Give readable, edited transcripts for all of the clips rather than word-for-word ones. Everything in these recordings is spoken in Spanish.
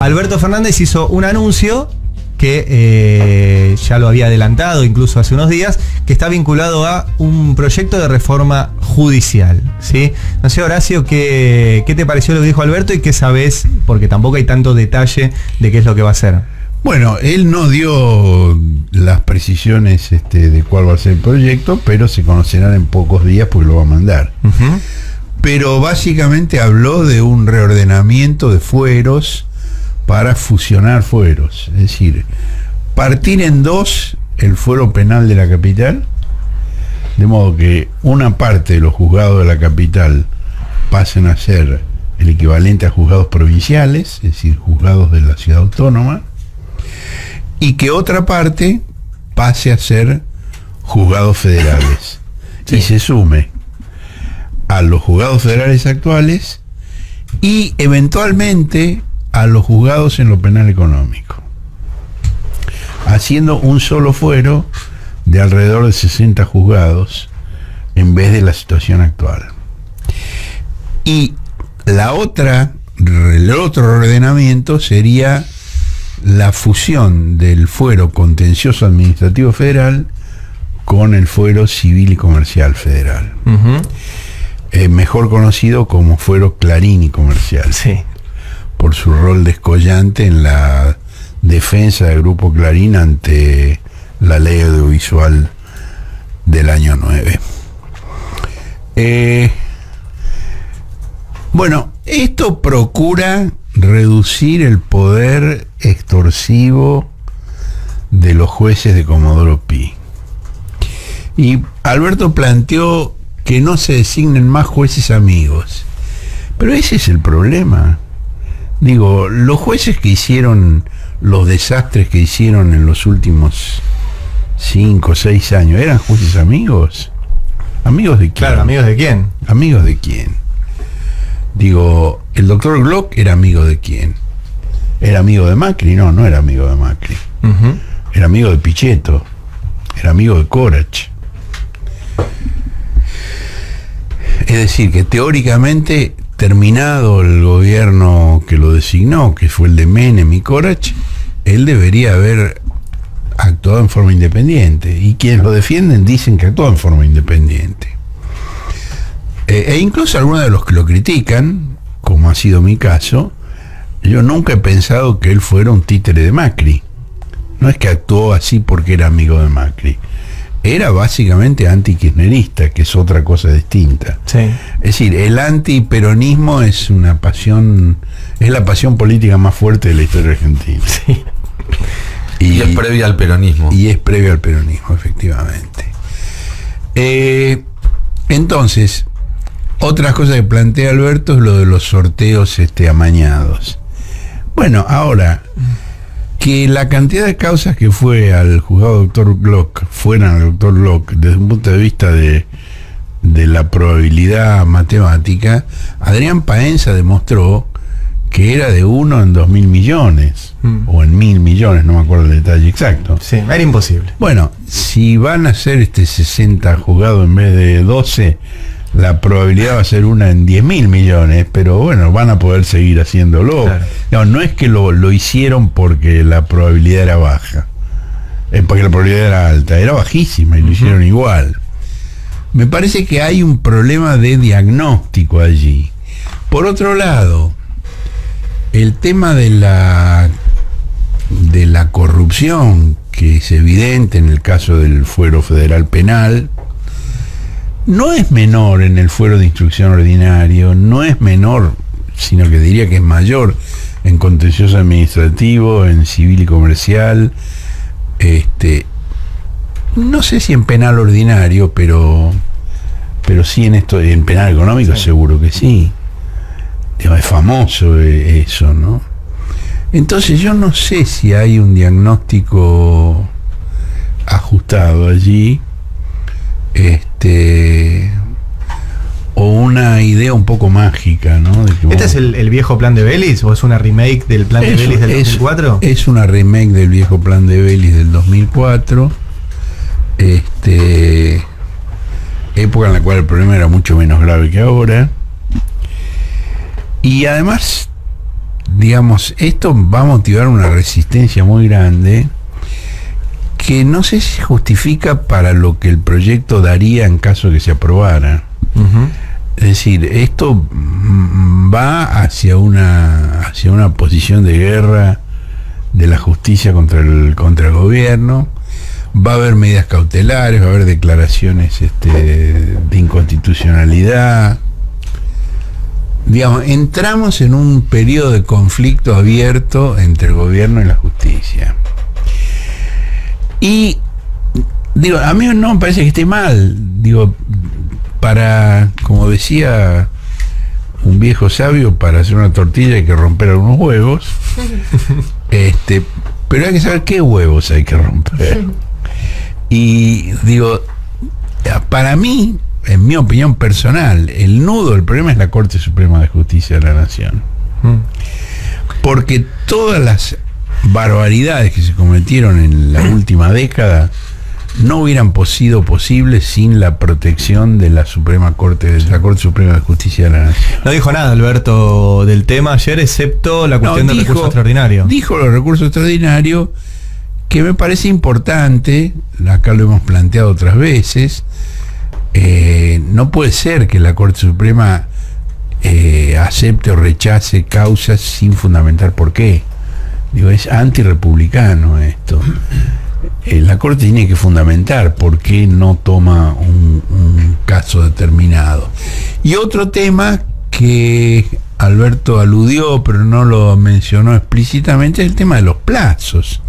Alberto Fernández hizo un anuncio que ya lo había adelantado incluso hace unos días, que está vinculado a un proyecto de reforma judicial, ¿sí? No sé, Horacio, ¿qué te pareció lo que dijo Alberto y qué sabés? Porque tampoco hay tanto detalle de qué es lo que va a hacer. Bueno, él no dio las precisiones de cuál va a ser el proyecto, pero se conocerán en pocos días porque lo va a mandar. Uh-huh. Pero básicamente habló de un reordenamiento de fueros para fusionar fueros, es decir, partir en dos el fuero penal de la capital, de modo que una parte de los juzgados de la capital pasen a ser el equivalente a juzgados provinciales, es decir, juzgados de la ciudad autónoma, y que otra parte pase a ser juzgados federales, sí, y se sume a los juzgados federales actuales y eventualmente a los juzgados en lo penal económico, haciendo un solo fuero de alrededor de 60 juzgados en vez de la situación actual. Y el otro ordenamiento sería la fusión del fuero contencioso administrativo federal con el fuero civil y comercial federal. Uh-huh. Mejor conocido como fuero Clarín y comercial. Sí. Por su rol descollante en la defensa del Grupo Clarín ante la ley audiovisual del año 9. Bueno, esto procura reducir el poder extorsivo de los jueces de Comodoro Pi. Y Alberto planteó que no se designen más jueces amigos. Pero ese es el problema. Digo, los jueces que hicieron los desastres que hicieron en los últimos 5 o 6 años, ¿eran jueces amigos? ¿Amigos de quién? Claro, ¿amigos de quién? ¿Amigos de quién? Digo, ¿el doctor Glock era amigo de quién? ¿Era amigo de Macri? No, no era amigo de Macri. Uh-huh. Era amigo de Pichetto. Era amigo de Corach. Es decir, que teóricamente, terminado el gobierno que lo designó, que fue el de Menem y Corach, él debería haber actuado en forma independiente. Y quienes lo defienden dicen que actuó en forma independiente. E incluso algunos de los que lo critican, como ha sido mi caso, yo nunca he pensado que él fuera un títere de Macri. No es que actuó así porque era amigo de Macri. Era básicamente anti-kirchnerista, que es otra cosa distinta. Sí. Es decir, el antiperonismo es una pasión, es la pasión política más fuerte de la historia argentina. Sí. Y es previa al peronismo. Y es previa al peronismo, efectivamente. Entonces, otras cosas que plantea Alberto es lo de los sorteos amañados. Bueno, ahora, que la cantidad de causas que fue al juzgado doctor Glock fueran al doctor Glock desde un punto de vista de la probabilidad matemática, Adrián Paenza demostró que era de 1 en 2.000 millones, o en 1.000 millones, no me acuerdo el detalle exacto. Sí, era imposible. Bueno, si van a ser 60 juzgados en vez de 12, la probabilidad va a ser 1 en 10.000 millones, pero bueno, van a poder seguir haciéndolo. Claro. No es que lo hicieron porque la probabilidad era baja, porque la probabilidad era alta, era bajísima y lo hicieron igual. Me parece que hay un problema de diagnóstico allí. Por otro lado, el tema de la corrupción, que es evidente en el caso del fuero federal penal, no es menor en el fuero de instrucción ordinario, no es menor, sino que diría que es mayor en contencioso administrativo, en civil y comercial, no sé si en penal ordinario, pero sí en penal económico, sí. Seguro que sí. Es famoso eso, ¿no? Entonces yo no sé si hay un diagnóstico ajustado allí, o una idea un poco mágica, ¿no? De que ¿este es el viejo plan de Vélez o es una remake del plan de Vélez del 2004? Es una remake del viejo plan de Vélez del 2004, época en la cual el problema era mucho menos grave que ahora, y además digamos, esto va a motivar una resistencia muy grande que no sé si justifica para lo que el proyecto daría en caso de que se aprobara. Es decir, esto va hacia una posición de guerra de la justicia contra el gobierno. Va a haber medidas cautelares, va a haber declaraciones de inconstitucionalidad. Digamos, entramos en un periodo de conflicto abierto entre el gobierno y la justicia. Y digo, a mí no me parece que esté mal. Digo, como decía un viejo sabio, para hacer una tortilla hay que romper algunos huevos. Pero hay que saber qué huevos hay que romper. Y digo, para mí, en mi opinión personal, el nudo del problema es la Corte Suprema de Justicia de la Nación. Porque todas las barbaridades que se cometieron en la última década no hubieran sido posibles sin la protección de la Corte Suprema de Justicia de la Nación. No dijo nada Alberto del tema ayer, excepto la cuestión del recurso extraordinario. Dijo los recursos extraordinarios, que me parece importante, acá lo hemos planteado otras veces. No puede ser que la Corte Suprema acepte o rechace causas sin fundamentar por qué. Digo, es antirrepublicano esto. La Corte tiene que fundamentar por qué no toma un caso determinado. Y otro tema que Alberto aludió, pero no lo mencionó explícitamente, es el tema de los plazos.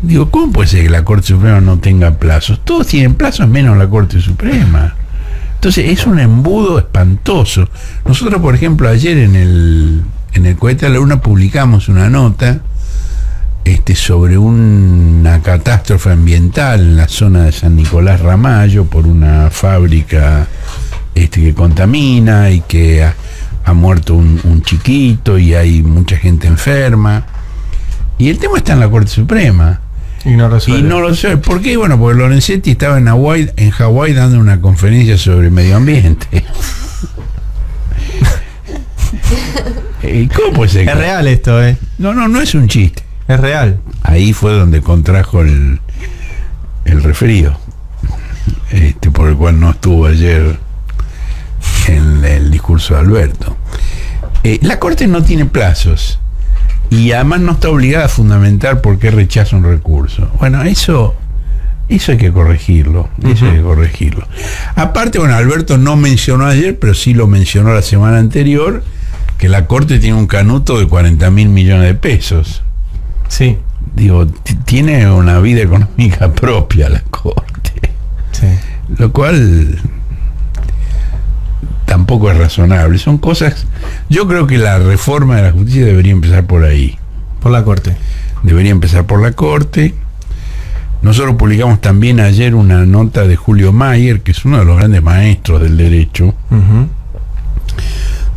Digo, ¿cómo puede ser que la Corte Suprema no tenga plazos? Todos tienen plazos menos la Corte Suprema. Entonces es un embudo espantoso. Nosotros, por ejemplo, ayer en el Cohete a la Luna publicamos una nota sobre una catástrofe ambiental en la zona de San Nicolás Ramallo por una fábrica que contamina y que ha muerto un chiquito y hay mucha gente enferma. Y el tema está en la Corte Suprema. Y no lo sé. ¿Por qué? Bueno, porque Lorenzetti estaba en Hawái dando una conferencia sobre medio ambiente. ¿Cómo puede ser? Es real esto, No es un chiste. Es real. Ahí fue donde contrajo el resfrío, por el cual no estuvo ayer en el discurso de Alberto. La Corte no tiene plazos y además no está obligada a fundamentar por qué rechaza un recurso. Bueno, eso hay que corregirlo. Eso hay que corregirlo. Aparte, bueno, Alberto no mencionó ayer, pero sí lo mencionó la semana anterior, que la Corte tiene un canuto de 40.000 millones de pesos. Sí. Digo, tiene una vida económica propia la Corte. Sí. Lo cual tampoco es razonable. Son cosas. Yo creo que la reforma de la justicia debería empezar por ahí. Por la Corte. Debería empezar por la Corte. Nosotros publicamos también ayer una nota de Julio Mayer, que es uno de los grandes maestros del derecho,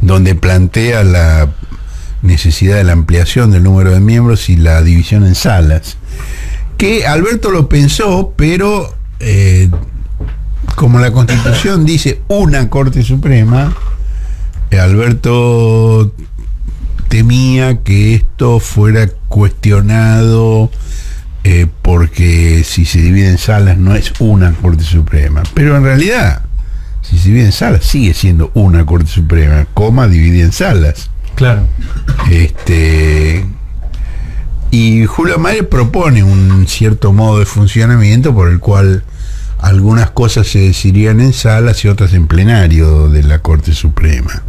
donde plantea la necesidad de la ampliación del número de miembros y la división en salas, que Alberto lo pensó, pero como la Constitución dice una Corte Suprema, Alberto temía que esto fuera cuestionado, porque si se divide en salas no es una Corte Suprema, pero en realidad si se divide en salas sigue siendo una Corte Suprema, dividida en salas. Claro. Y Julio Mayer propone un cierto modo de funcionamiento por el cual algunas cosas se decidirían en salas y otras en plenario de la Corte Suprema.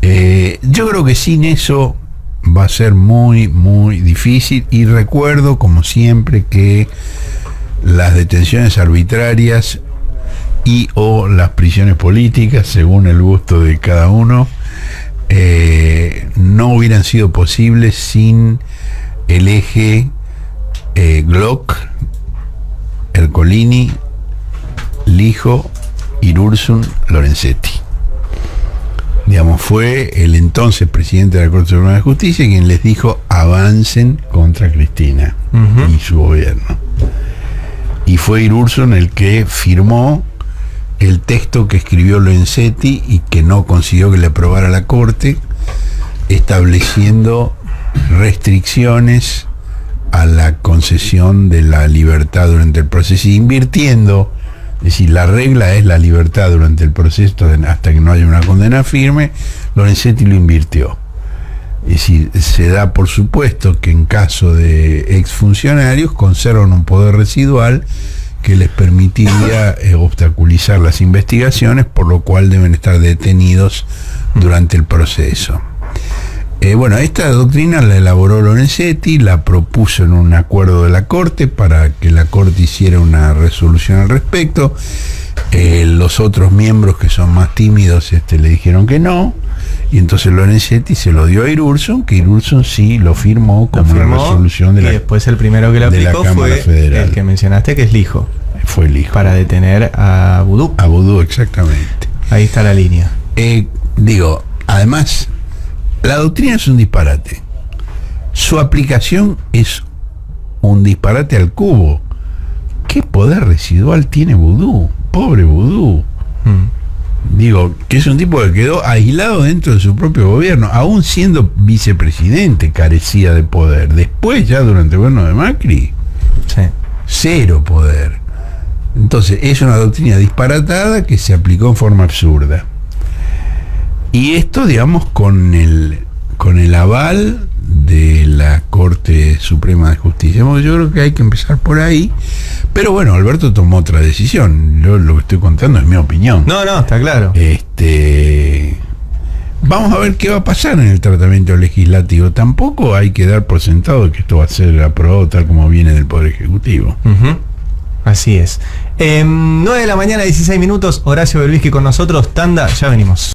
Yo creo que sin eso va a ser muy, muy difícil, y recuerdo, como siempre, que las detenciones arbitrarias y o las prisiones políticas, según el gusto de cada uno, no hubieran sido posibles sin el eje Glock, Ercolini, Lijo, Irurzun, Lorenzetti. Digamos, fue el entonces presidente de la Corte Suprema de Justicia quien les dijo: avancen contra Cristina y su gobierno. Y fue Irurzun el que firmó el texto que escribió Lorenzetti y que no consiguió que le aprobara la Corte, estableciendo restricciones a la concesión de la libertad durante el proceso, invirtiendo, es decir, la regla es la libertad durante el proceso hasta que no haya una condena firme. Lorenzetti lo invirtió. Es decir, se da por supuesto que en caso de exfuncionarios conservan un poder residual que les permitiría obstaculizar las investigaciones, por lo cual deben estar detenidos durante el proceso. Bueno, esta doctrina la elaboró Lorenzetti, la propuso en un acuerdo de la Corte para que la Corte hiciera una resolución al respecto. Los otros miembros, que son más tímidos, le dijeron que no, y entonces Lorenzetti se lo dio a Irursun, que Irursun sí lo firmó como una resolución de la, y después el primero que lo aplicó fue Federal. El que mencionaste, que es Lijo. Fue Lijo. Para detener a Vudú. A Vudú, exactamente. Ahí está la línea. Además, la doctrina es un disparate. Su aplicación es un disparate al cubo. ¿Qué poder residual tiene Vudú? Pobre Vudú. Que es un tipo que quedó aislado dentro de su propio gobierno, aún siendo vicepresidente, carecía de poder. Después, ya durante el gobierno de Macri, sí, cero poder. Entonces, es una doctrina disparatada que se aplicó en forma absurda. Y esto, digamos, con el aval de la Corte Suprema de Justicia. Yo creo que hay que empezar por ahí. Pero bueno, Alberto tomó otra decisión. Yo lo que estoy contando es mi opinión. No, está claro. Vamos a ver qué va a pasar en el tratamiento legislativo. Tampoco hay que dar por sentado que esto va a ser aprobado tal como viene del Poder Ejecutivo. Así es. 9 de la mañana, 16 minutos. Horacio Belvisky con nosotros. Tanda, ya venimos.